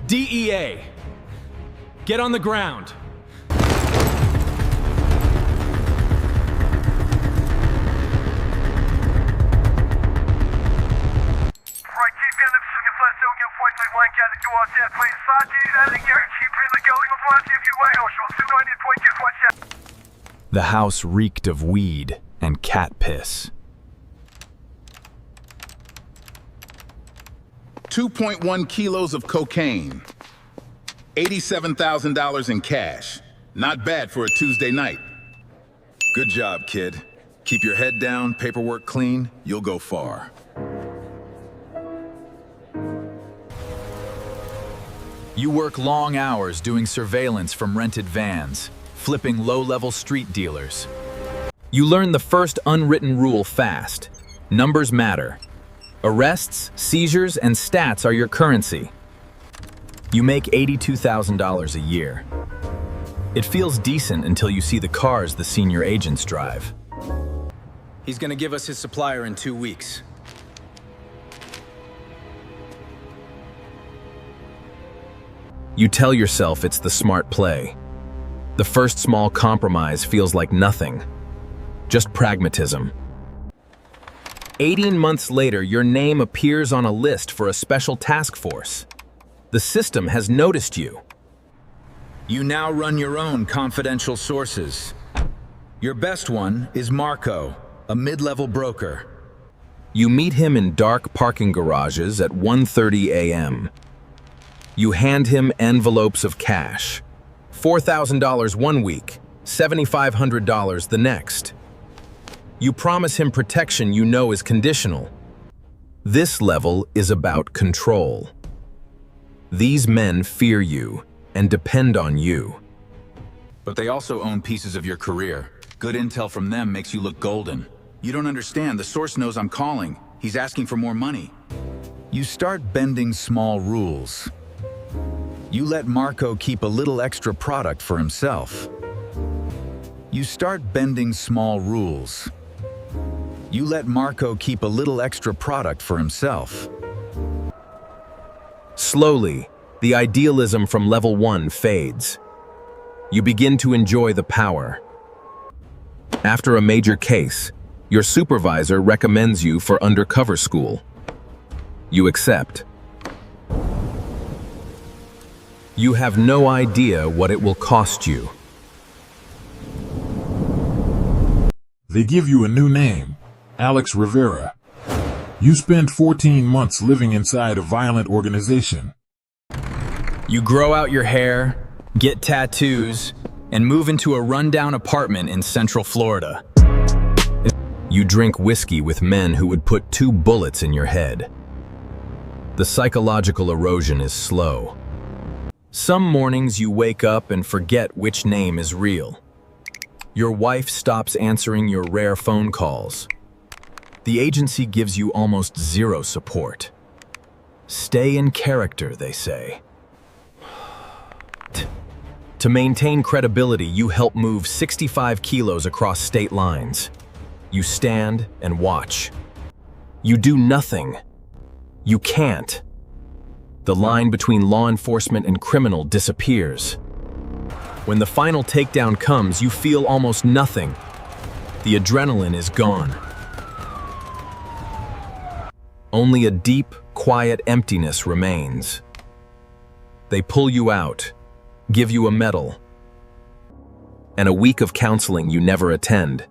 DEA! Get on the ground! The house reeked of weed and cat piss. 2.1 kilos of cocaine. $87,000 in cash. Not bad for a Tuesday night. Good job, kid. Keep your head down, paperwork clean, you'll go far. You work long hours doing surveillance from rented vans, flipping low-level street dealers. You learn the first unwritten rule fast. Numbers matter. Arrests, seizures, and stats are your currency. You make $82,000 a year. It feels decent until you see the cars the senior agents drive. He's gonna give us his supplier in 2 weeks. You tell yourself it's the smart play. The first small compromise feels like nothing. Just pragmatism. 18 months later, your name appears on a list for a special task force. The system has noticed you. You now run your own confidential sources. Your best one is Marco, a mid-level broker. You meet him in dark parking garages at 1:30 a.m. You hand him envelopes of cash. $4,000 one week, $7,500 the next. You promise him protection you know is conditional. This level is about control. These men fear you and depend on you. But they also own pieces of your career. Good intel from them makes you look golden. You don't understand, the source knows I'm calling. He's asking for more money. You start bending small rules. You let Marco keep a little extra product for himself. You start bending small rules. You let Marco keep a little extra product for himself. Slowly, the idealism from level 1 fades. You begin to enjoy the power. After a major case, your supervisor recommends you for undercover school. You accept. You have no idea what it will cost you. They give you a new name, Alex Rivera. You spend 14 months living inside a violent organization. You grow out your hair, get tattoos, and move into a rundown apartment in Central Florida. You drink whiskey with men who would put 2 bullets in your head. The psychological erosion is slow. Some mornings you wake up and forget which name is real. Your wife stops answering your rare phone calls. The agency gives you almost zero support. Stay in character, they say. To maintain credibility, you help move 65 kilos across state lines. You stand and watch. You do nothing. You can't. The line between law enforcement and criminal disappears. When the final takedown comes, you feel almost nothing. The adrenaline is gone. Only a deep, quiet emptiness remains. They pull you out, give you a medal, and a week of counseling you never attend.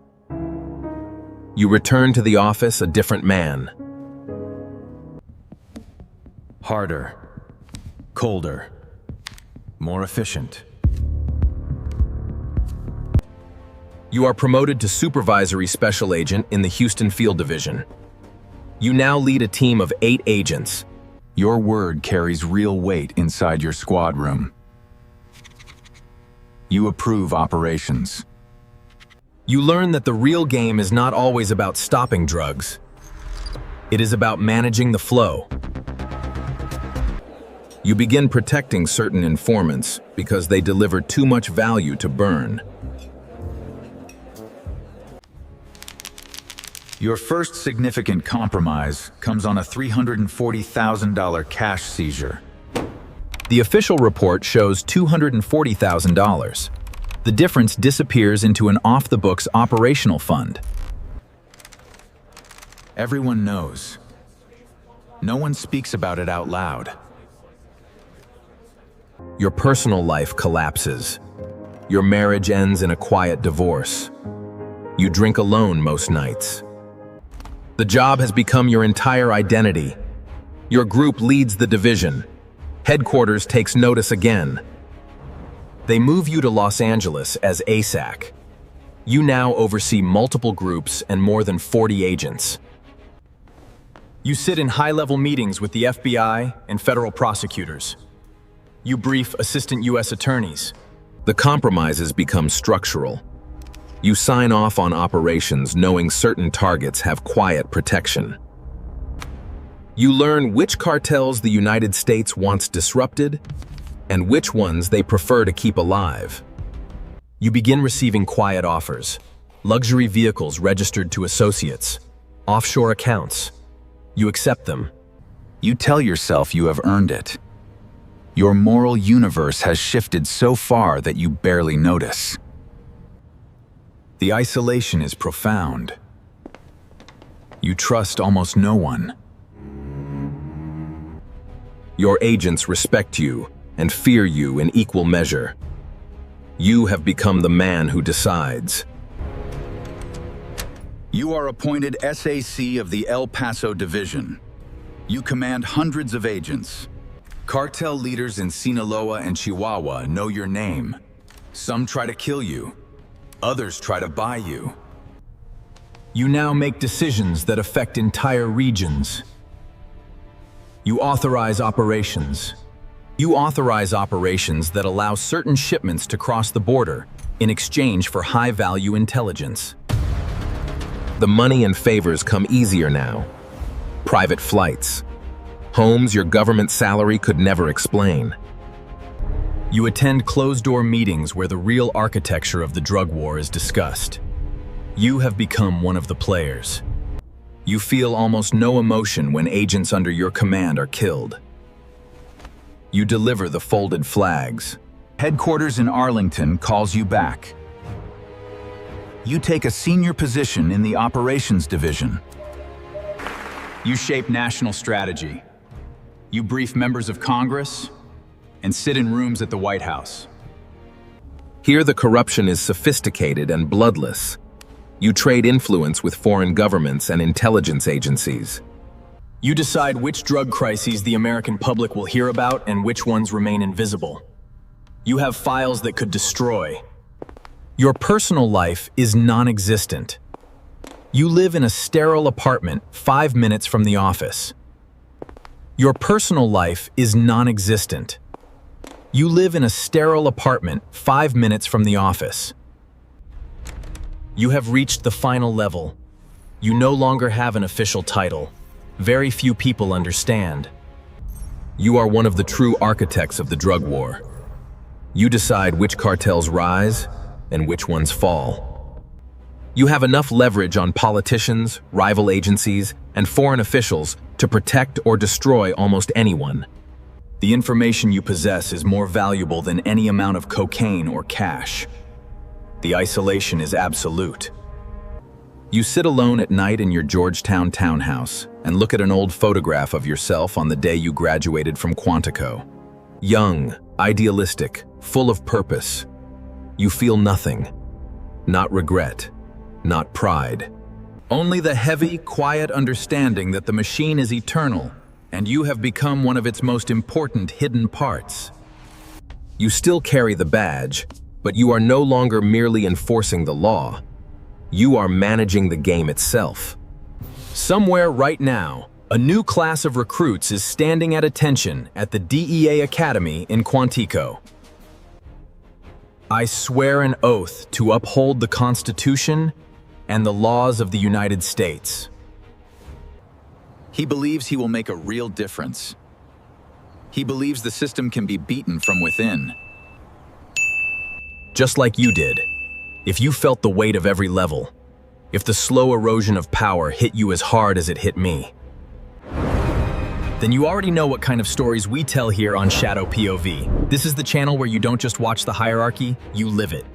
You return to the office a different man. Harder, colder, more efficient. You are promoted to supervisory special agent in the Houston Field Division. You now lead a team of 8 agents. Your word carries real weight inside your squad room. You approve operations. You learn that the real game is not always about stopping drugs. It is about managing the flow. You begin protecting certain informants because they deliver too much value to burn. Your first significant compromise comes on a $340,000 cash seizure. The official report shows $240,000. The difference disappears into an off-the-books operational fund. Everyone knows. No one speaks about it out loud. Your personal life collapses. Your marriage ends in a quiet divorce. You drink alone most nights. The job has become your entire identity. Your group leads the division. Headquarters takes notice again. They move you to Los Angeles as ASAC. You now oversee multiple groups and more than 40 agents. You sit in high-level meetings with the FBI and federal prosecutors. You brief assistant U.S. attorneys. The compromises become structural. You sign off on operations knowing certain targets have quiet protection. You learn which cartels the United States wants disrupted and which ones they prefer to keep alive. You begin receiving quiet offers, luxury vehicles registered to associates, offshore accounts. You accept them. You tell yourself you have earned it. Your moral universe has shifted so far that you barely notice. The isolation is profound. You trust almost no one. Your agents respect you and fear you in equal measure. You have become the man who decides. You are appointed SAC of the El Paso Division. You command hundreds of agents. Cartel leaders in Sinaloa and Chihuahua know your name. Some try to kill you. Others try to buy you. You now make decisions that affect entire regions. You authorize operations. You authorize operations that allow certain shipments to cross the border in exchange for high-value intelligence. The money and favors come easier now. Private flights. Homes your government salary could never explain. You attend closed-door meetings where the real architecture of the drug war is discussed. You have become one of the players. You feel almost no emotion when agents under your command are killed. You deliver the folded flags. Headquarters in Arlington calls you back. You take a senior position in the operations division. You shape national strategy. You brief members of Congress and sit in rooms at the White House. Here the corruption is sophisticated and bloodless. You trade influence with foreign governments and intelligence agencies. You decide which drug crises the American public will hear about and which ones remain invisible. You have files that could destroy. Your personal life is non-existent. You live in a sterile apartment 5 minutes from the office. Your personal life is non-existent. You live in a sterile apartment 5 minutes from the office. You have reached the final level. You no longer have an official title. Very few people understand. You are one of the true architects of the drug war. You decide which cartels rise and which ones fall. You have enough leverage on politicians, rival agencies, and foreign officials to protect or destroy almost anyone. The information you possess is more valuable than any amount of cocaine or cash. The isolation is absolute. You sit alone at night in your Georgetown townhouse and look at an old photograph of yourself on the day you graduated from Quantico. Young, idealistic, full of purpose. You feel nothing. Not regret, not pride. Only the heavy, quiet understanding that the machine is eternal and you have become one of its most important hidden parts. You still carry the badge, but you are no longer merely enforcing the law. You are managing the game itself. Somewhere right now, a new class of recruits is standing at attention at the DEA Academy in Quantico. I swear an oath to uphold the Constitution and the laws of the United States. He believes he will make a real difference. He believes the system can be beaten from within. Just like you did. If you felt the weight of every level, if the slow erosion of power hit you as hard as it hit me. Then you already know what kind of stories we tell here on Shadow POV. This is the channel where you don't just watch the hierarchy, you live it.